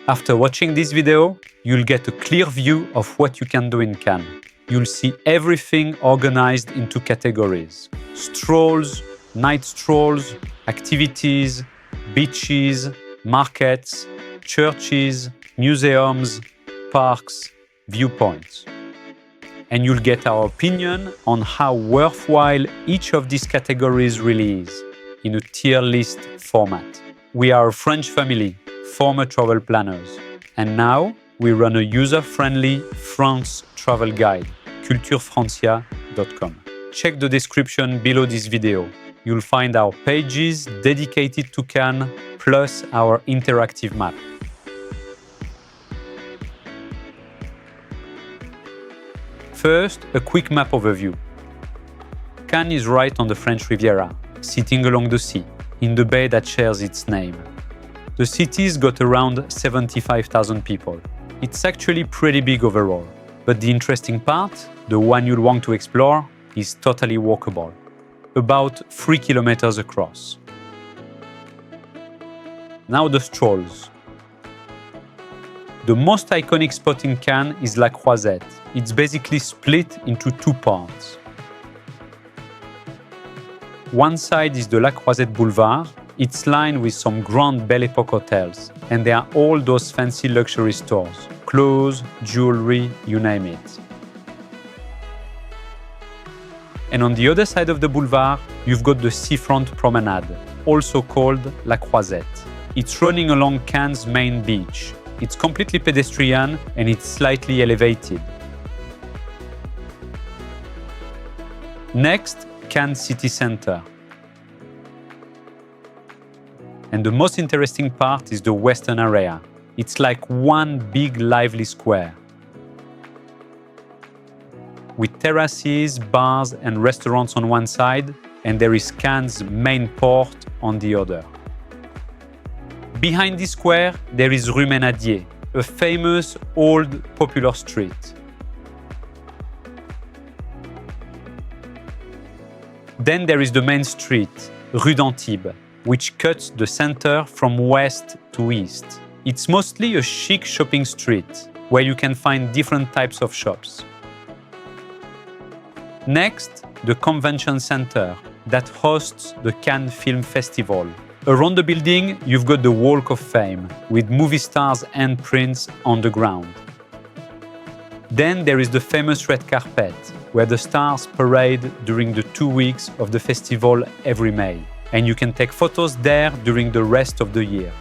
After watching this video, you'll get a clear view of what you can do in Cannes. You'll see everything organized into categories: strolls, night strolls, activities, beaches, markets, churches, museums, parks, viewpoints. And you'll get our opinion on how worthwhile each of these categories really is in a tier list format. We are a French family, former travel planners, and now we run a user-friendly France travel guide, culturefrancia.com. Check the description below this video. You'll find our pages dedicated to Cannes, plus our interactive map. First, a quick map overview. Cannes is right on the French Riviera, sitting along the sea, in the bay that shares its name. The city's got around 75,000 people. It's actually pretty big overall, but the interesting part, the one you'll want to explore, is totally walkable, about 3 kilometers across. Now the strolls. The most iconic spot in Cannes is La Croisette. It's basically split into two parts. One side is the La Croisette Boulevard. It's lined with some grand Belle Époque hotels, and there are all those fancy luxury stores, clothes, jewelry, you name it. And on the other side of the boulevard, you've got the seafront promenade, also called La Croisette. It's running along Cannes' main beach. It's completely pedestrian and it's slightly elevated. Next, Cannes city center. And the most interesting part is the western area. It's like one big lively square, with terraces, bars and restaurants on one side, and there is Cannes' main port on the other. Behind this square, there is Rue Menadier, a famous old popular street. Then there is the main street, Rue d'Antibes, which cuts the center from west to east. It's mostly a chic shopping street, where you can find different types of shops. Next, the convention center that hosts the Cannes Film Festival. Around the building, you've got the Walk of Fame, with movie stars' handprints on the ground. Then there is the famous red carpet, where the stars parade during the 2 weeks of the festival every May, and you can take photos there during the rest of the year.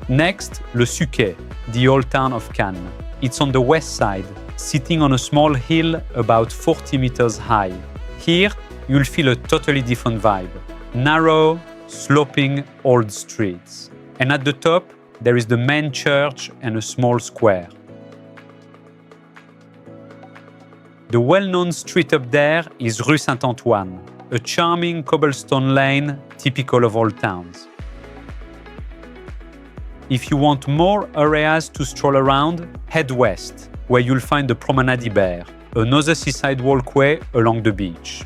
Next, Le Suquet, the old town of Cannes. It's on the west side, sitting on a small hill about 40 meters high. Here, you'll feel a totally different vibe. Narrow, sloping old streets. And at the top, there is the main church and a small square. The well-known street up there is Rue Saint-Antoine, a charming cobblestone lane typical of old towns. If you want more areas to stroll around, head west, where you'll find the Promenade Ibère, another seaside walkway along the beach.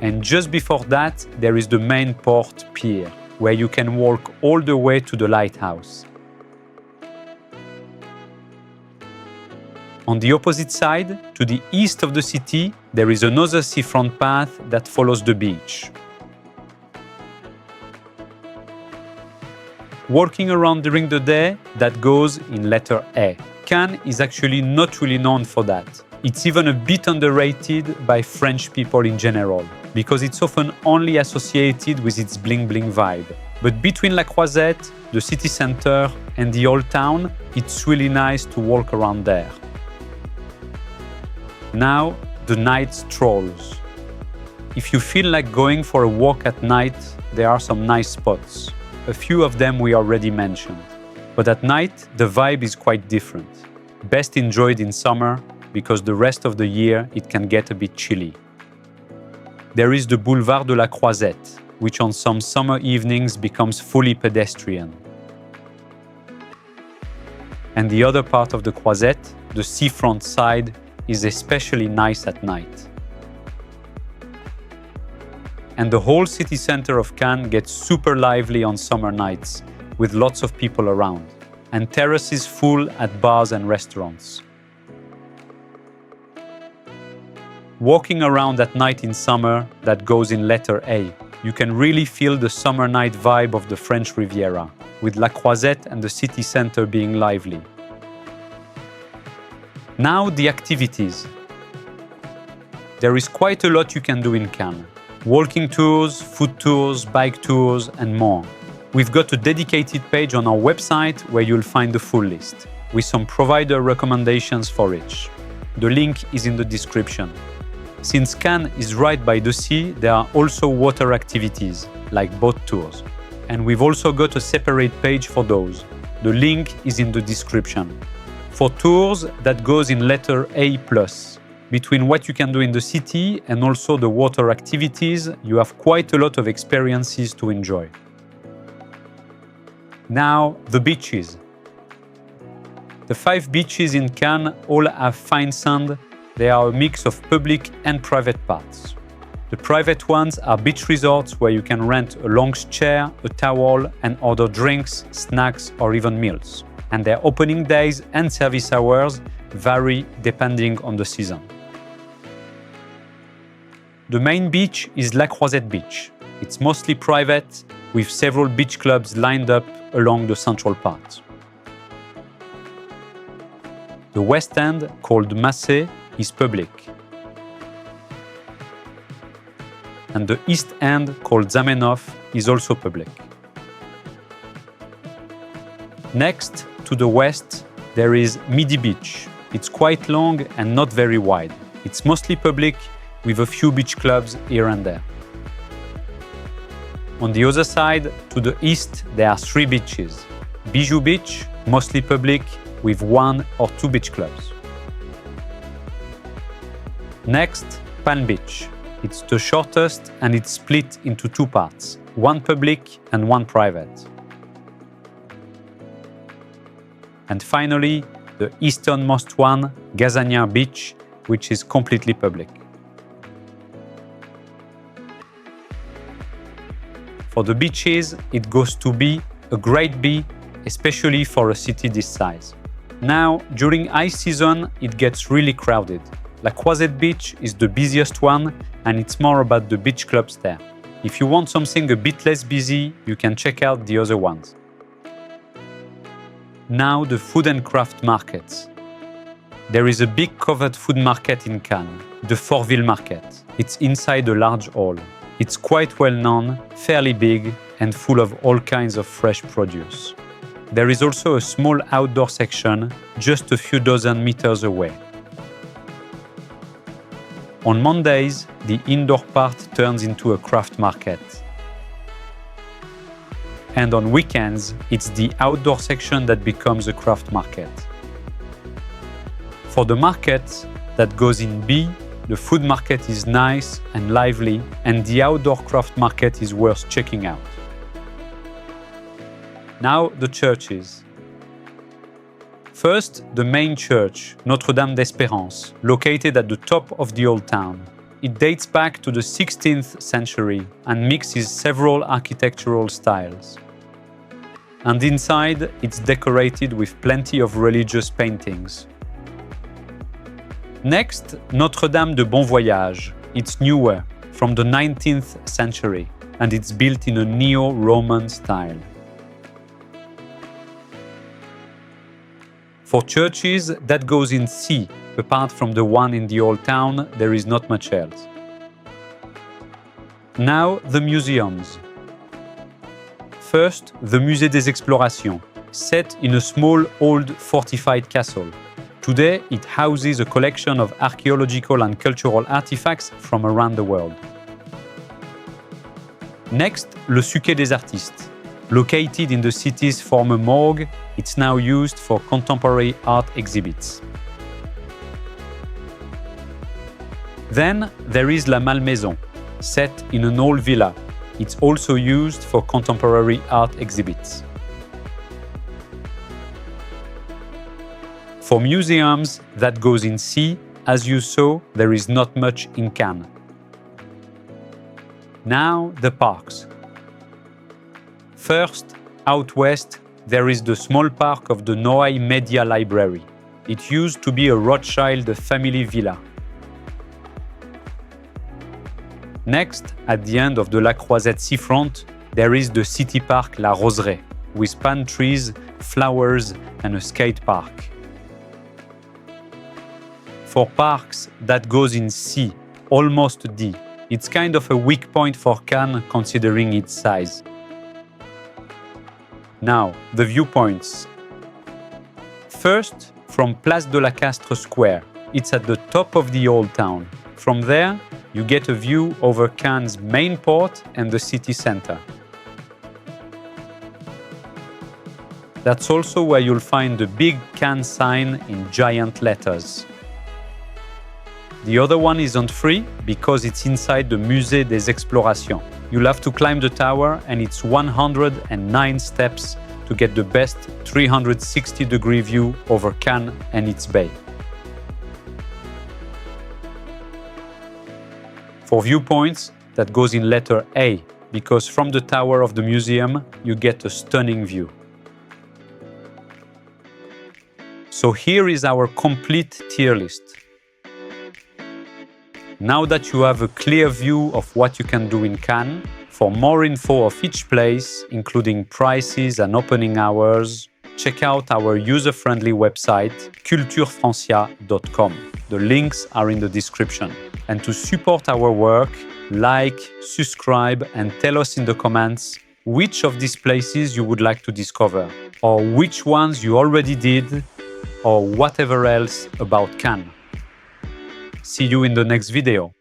And just before that, there is the main port pier, where you can walk all the way to the lighthouse. On the opposite side, to the east of the city, there is another seafront path that follows the beach. Walking around during the day, that goes in letter A. Cannes is actually not really known for that. It's even a bit underrated by French people in general, because it's often only associated with its bling-bling vibe. But between La Croisette, the city center, and the old town, it's really nice to walk around there. Now, the night strolls. If you feel like going for a walk at night, there are some nice spots. A few of them we already mentioned. But at night, the vibe is quite different. Best enjoyed in summer, because the rest of the year it can get a bit chilly. There is the Boulevard de la Croisette, which on some summer evenings becomes fully pedestrian. And the other part of the Croisette, the seafront side, is especially nice at night. And the whole city center of Cannes gets super lively on summer nights, with lots of people around, and terraces full at bars and restaurants. Walking around at night in summer, that goes in letter A. You can really feel the summer night vibe of the French Riviera, with La Croisette and the city center being lively. Now the activities. There is quite a lot you can do in Cannes. Walking tours, food tours, bike tours, and more. We've got a dedicated page on our website where you'll find the full list, with some provider recommendations for each. The link is in the description. Since Cannes is right by the sea, there are also water activities, like boat tours. And we've also got a separate page for those. The link is in the description. For tours, that goes in letter A+. Between what you can do in the city and also the water activities, you have quite a lot of experiences to enjoy. Now, the beaches. The 5 beaches in Cannes all have fine sand. They are a mix of public and private parts. The private ones are beach resorts where you can rent a lounge chair, a towel, and order drinks, snacks, or even meals. And their opening days and service hours vary depending on the season. The main beach is La Croisette Beach. It's mostly private, with several beach clubs lined up along the central part. The west end, called Massé, is public. And the east end, called Zamenhof, is also public. Next, to the west, there is Midi Beach. It's quite long and not very wide. It's mostly public, with a few beach clubs here and there. On the other side, to the east, there are 3 beaches. Bijou Beach, mostly public, with 1 or 2 beach clubs. Next, Palm Beach. It's the shortest and it's split into 2 parts, 1 public and 1 private. And finally, the easternmost one, Gazanière Beach, which is completely public. For the beaches, it goes to be a great B, especially for a city this size. Now, during high season, it gets really crowded. La Croisette Beach is the busiest one, and it's more about the beach clubs there. If you want something a bit less busy, you can check out the other ones. Now the food and craft markets. There is a big covered food market in Cannes, the Fortville Market. It's inside a large hall. It's quite well known, fairly big, and full of all kinds of fresh produce. There is also a small outdoor section, just a few dozen meters away. On Mondays, the indoor part turns into a craft market. And on weekends, it's the outdoor section that becomes a craft market. For the market that goes in B, the food market is nice and lively, and the outdoor craft market is worth checking out. Now, the churches. First, the main church, Notre-Dame d'Espérance, located at the top of the old town. It dates back to the 16th century and mixes several architectural styles. And inside, it's decorated with plenty of religious paintings. Next, Notre-Dame de Bon Voyage. It's newer, from the 19th century, and it's built in a neo-Roman style. For churches, that goes in C. Apart from the one in the old town, there is not much else. Now, the museums. First, the Musée des Explorations, set in a small, old, fortified castle. Today, it houses a collection of archaeological and cultural artifacts from around the world. Next, le Suquet des Artistes. Located in the city's former morgue, it's now used for contemporary art exhibits. Then there is La Malmaison, set in an old villa. It's also used for contemporary art exhibits. For museums, that goes in C. As you saw, there is not much in Cannes. Now, the parks. First, Out west, there is the small park of the Noailles Media Library. It used to be a Rothschild family villa. Next, at the end of the La Croisette seafront, there is the city park La Roseraie, with palm trees, flowers, and a skate park. For parks, that goes in C, almost D. It's kind of a weak point for Cannes considering its size. Now, the viewpoints. First, from Place de la Castre Square. It's at the top of the old town. From there, you get a view over Cannes' main port and the city center. That's also where you'll find the big Cannes sign in giant letters. The other one isn't free because it's inside the Musée des Explorations. You'll have to climb the tower and it's 109 steps to get the best 360-degree view over Cannes and its bay. For viewpoints, that goes in letter A, because from the tower of the museum, you get a stunning view. So here is our complete tier list. Now that you have a clear view of what you can do in Cannes, for more info of each place, including prices and opening hours, check out our user-friendly website, culturefrancia.com. The links are in the description. And to support our work, like, subscribe, and tell us in the comments which of these places you would like to discover, or which ones you already did, or whatever else about Cannes. See you in the next video.